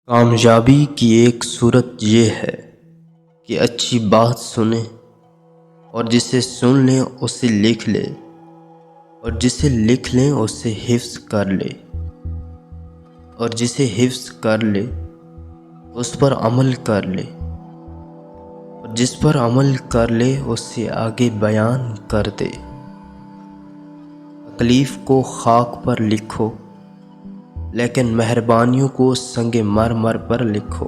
کامیابی کی ایک صورت یہ ہے کہ اچھی بات سنیں اور جسے سن لیں اسے لکھ لیں اور جسے لکھ لیں اسے حفظ کر لیں اور جسے حفظ کر لیں اس پر عمل کر لیں اور جس پر عمل کر لے اسے آگے بیان کر دے۔ تکلیف کو خاک پر لکھو لیکن مہربانیوں کو سنگ مرمر پر لکھو۔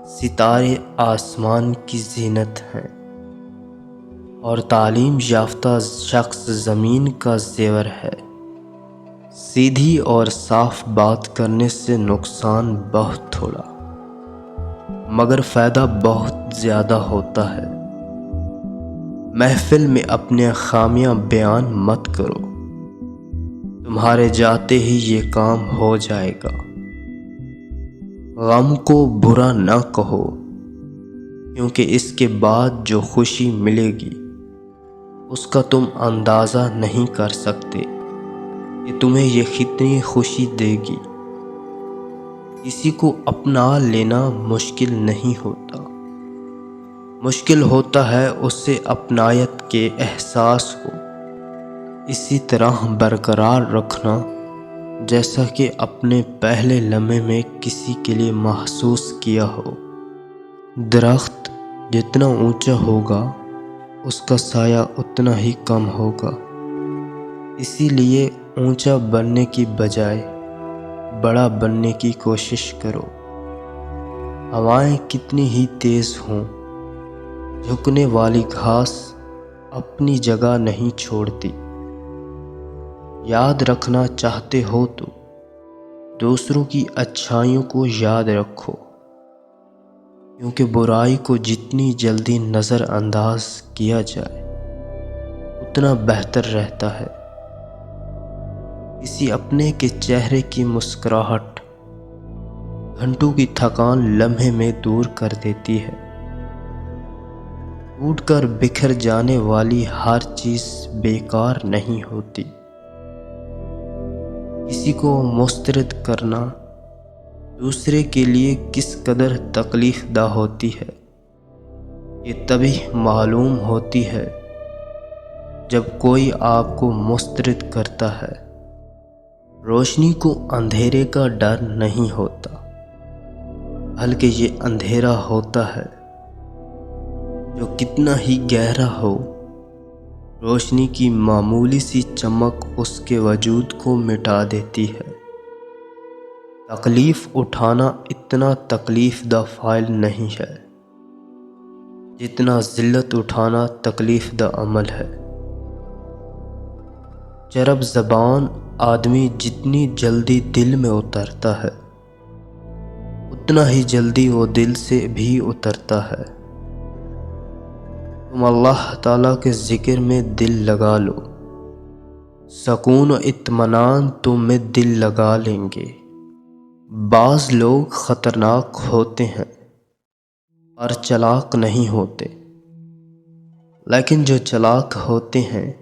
ستارے آسمان کی زینت ہیں اور تعلیم یافتہ شخص زمین کا زیور ہے۔ سیدھی اور صاف بات کرنے سے نقصان بہت تھوڑا مگر فائدہ بہت زیادہ ہوتا ہے۔ محفل میں اپنے خامیاں بیان مت کرو، تمہارے جاتے ہی یہ کام ہو جائے گا۔ غم کو برا نہ کہو کیونکہ اس کے بعد جو خوشی ملے گی اس کا تم اندازہ نہیں کر سکتے کہ تمہیں یہ کتنی خوشی دے گی۔ کسی کو اپنا لینا مشکل نہیں ہوتا، مشکل ہوتا ہے اسے اپنائیت کے احساس کو اسی طرح برقرار رکھنا جیسا کہ اپنے پہلے لمحے میں کسی کے لیے محسوس کیا ہو۔ درخت جتنا اونچا ہوگا اس کا سایہ اتنا ہی کم ہوگا، اسی لیے اونچا بننے کی بجائے بڑا بننے کی کوشش کرو۔ ہوائیں کتنی ہی تیز ہوں، جھکنے والی گھاس اپنی جگہ نہیں چھوڑتی۔ یاد رکھنا چاہتے ہو تو دوسروں کی اچھائیوں کو یاد رکھو، کیونکہ برائی کو جتنی جلدی نظر انداز کیا جائے اتنا بہتر رہتا ہے۔ کسی اپنے کے چہرے کی مسکراہٹ گھنٹوں کی تھکان لمحے میں دور کر دیتی ہے۔ ٹوٹ کر بکھر جانے والی ہر چیز بیکار نہیں ہوتی۔ کسی کو مسترد کرنا دوسرے کے لیے کس قدر تکلیف دہ ہوتی ہے یہ تبھی معلوم ہوتی ہے جب کوئی آپ کو مسترد کرتا ہے۔ روشنی کو اندھیرے کا ڈر نہیں ہوتا، بلکہ یہ اندھیرا ہوتا ہے جو کتنا ہی گہرا ہو، روشنی کی معمولی سی چمک اس کے وجود کو مٹا دیتی ہے۔ تکلیف اٹھانا اتنا تکلیف دہ فعل نہیں ہے جتنا ذلت اٹھانا تکلیف دہ عمل ہے۔ چرب زبان آدمی جتنی جلدی دل میں اترتا ہے اتنا ہی جلدی وہ دل سے بھی اترتا ہے۔ تم اللہ تعالیٰ کے ذکر میں دل لگا لو، سکون و اطمینان تم میں دل لگا لیں گے۔ بعض لوگ خطرناک ہوتے ہیں اور چلاک نہیں ہوتے، لیکن جو چلاک ہوتے ہیں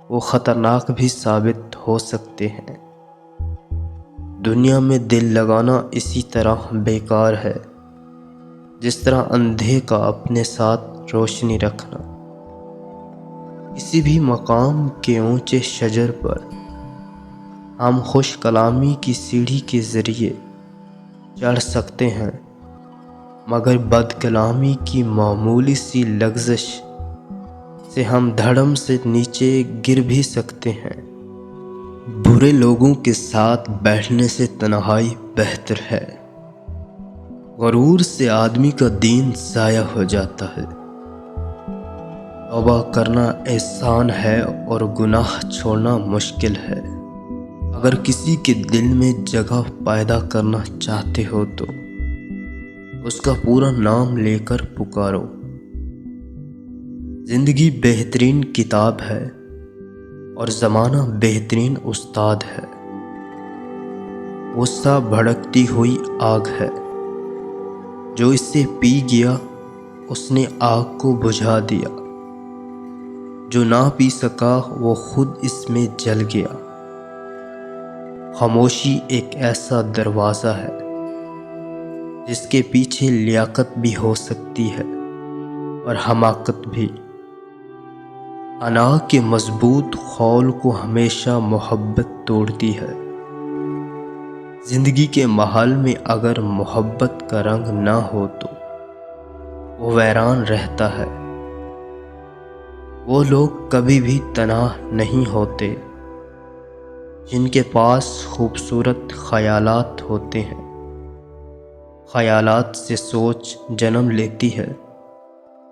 وہ خطرناک بھی ثابت ہو سکتے ہیں۔ دنیا میں دل لگانا اسی طرح بیکار ہے جس طرح اندھے کا اپنے ساتھ روشنی رکھنا۔ کسی بھی مقام کے اونچے شجر پر ہم خوش کلامی کی سیڑھی کے ذریعے چڑھ سکتے ہیں، مگر بد کلامی کی معمولی سی لغزش سے ہم دھڑم سے نیچے گر بھی سکتے ہیں۔ برے لوگوں کے ساتھ بیٹھنے سے تنہائی بہتر ہے۔ غرور سے آدمی کا دین ضائع ہو جاتا ہے۔ توبہ کرنا آسان ہے اور گناہ چھوڑنا مشکل ہے۔ اگر کسی کے دل میں جگہ پیدا کرنا چاہتے ہو تو اس کا پورا نام لے کر پکارو۔ زندگی بہترین کتاب ہے اور زمانہ بہترین استاد ہے۔ غصہ بھڑکتی ہوئی آگ ہے، جو اس سے پی گیا اس نے آگ کو بجھا دیا، جو نہ پی سکا وہ خود اس میں جل گیا۔ خاموشی ایک ایسا دروازہ ہے جس کے پیچھے لیاقت بھی ہو سکتی ہے اور حماقت بھی۔ انا کے مضبوط خول کو ہمیشہ محبت توڑتی ہے۔ زندگی کے محل میں اگر محبت کا رنگ نہ ہو تو وہ ویران رہتا ہے۔ وہ لوگ کبھی بھی تنہا نہیں ہوتے جن کے پاس خوبصورت خیالات ہوتے ہیں۔ خیالات سے سوچ جنم لیتی ہے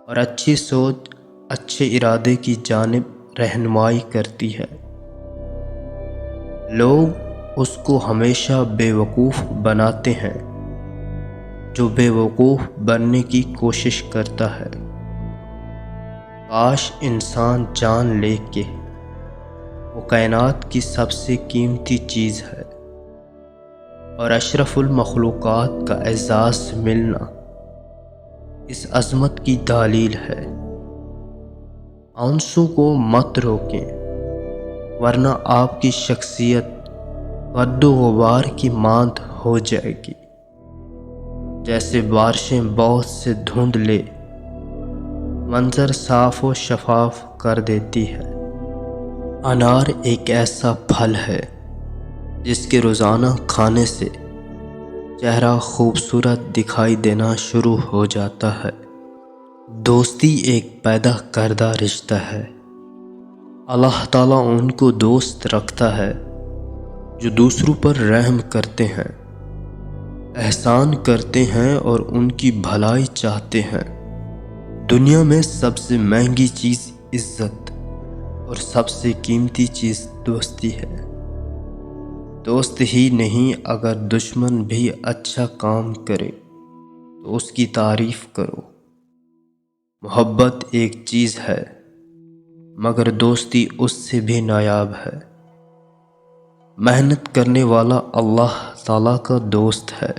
اور اچھی سوچ اچھے ارادے کی جانب رہنمائی کرتی ہے۔ لوگ اس کو ہمیشہ بے وقوف بناتے ہیں جو بے وقوف بننے کی کوشش کرتا ہے۔ کاش انسان جان لے کہ وہ کائنات کی سب سے قیمتی چیز ہے اور اشرف المخلوقات کا اعزاز ملنا اس عظمت کی دلیل ہے۔ آنسوں کو مت روکیں ورنہ آپ کی شخصیت گرد و غبار کی مانند ہو جائے گی، جیسے بارشیں بہت سے دھندلے منظر صاف و شفاف کر دیتی ہے۔ انار ایک ایسا پھل ہے جس کے روزانہ کھانے سے چہرہ خوبصورت دکھائی دینا شروع ہو جاتا ہے۔ دوستی ایک پیدا کردہ رشتہ ہے۔ اللہ تعالیٰ ان کو دوست رکھتا ہے جو دوسروں پر رحم کرتے ہیں، احسان کرتے ہیں اور ان کی بھلائی چاہتے ہیں۔ دنیا میں سب سے مہنگی چیز عزت اور سب سے قیمتی چیز دوستی ہے۔ دوست ہی نہیں، اگر دشمن بھی اچھا کام کرے تو اس کی تعریف کرو۔ محبت ایک چیز ہے مگر دوستی اس سے بھی نایاب ہے۔ محنت کرنے والا اللہ تعالیٰ کا دوست ہے۔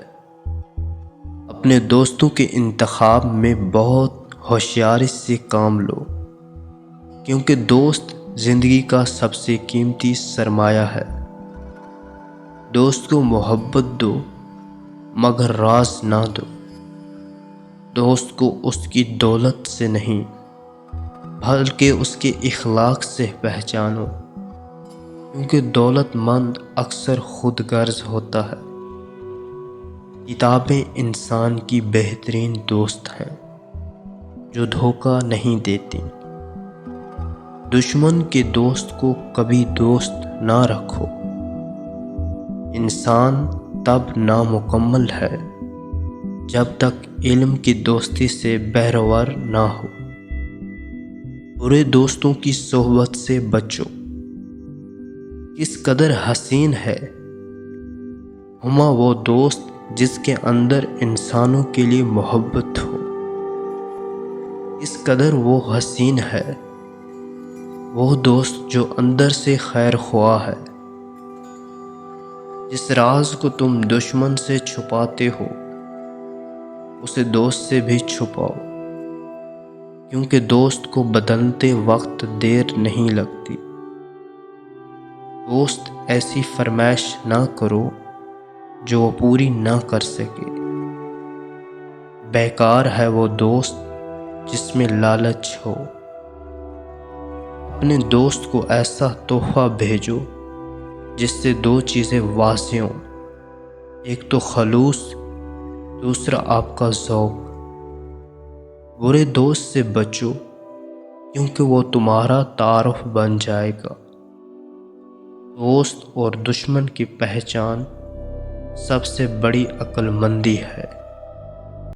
اپنے دوستوں کے انتخاب میں بہت ہوشیاری سے کام لو، کیونکہ دوست زندگی کا سب سے قیمتی سرمایہ ہے۔ دوست کو محبت دو مگر راز نہ دو۔ دوست کو اس کی دولت سے نہیں بلکہ اس کے اخلاق سے پہچانو، کیونکہ دولت مند اکثر خود غرض ہوتا ہے۔ کتابیں انسان کی بہترین دوست ہیں جو دھوکہ نہیں دیتی۔ دشمن کے دوست کو کبھی دوست نہ رکھو۔ انسان تب نامکمل ہے جب تک علم کی دوستی سے بہرور نہ ہو۔ برے دوستوں کی صحبت سے بچو۔ کس قدر حسین ہے ہما وہ دوست جس کے اندر انسانوں کے لیے محبت ہو۔ کس قدر وہ حسین ہے وہ دوست جو اندر سے خیر خواہ ہے۔ جس راز کو تم دشمن سے چھپاتے ہو اسے دوست سے بھی چھپاؤ، کیونکہ دوست کو بدلتے وقت دیر نہیں لگتی۔ دوست ایسی فرمائش نہ کرو جو وہ پوری نہ کر سکے۔ بیکار ہے وہ دوست جس میں لالچ ہو۔ اپنے دوست کو ایسا تحفہ بھیجو جس سے دو چیزیں واضح ہوں، ایک تو خلوص، دوسرا آپ کا ذوق۔ برے دوست سے بچو کیونکہ وہ تمہارا تعارف بن جائے گا۔ دوست اور دشمن کی پہچان سب سے بڑی عقل مندی ہے۔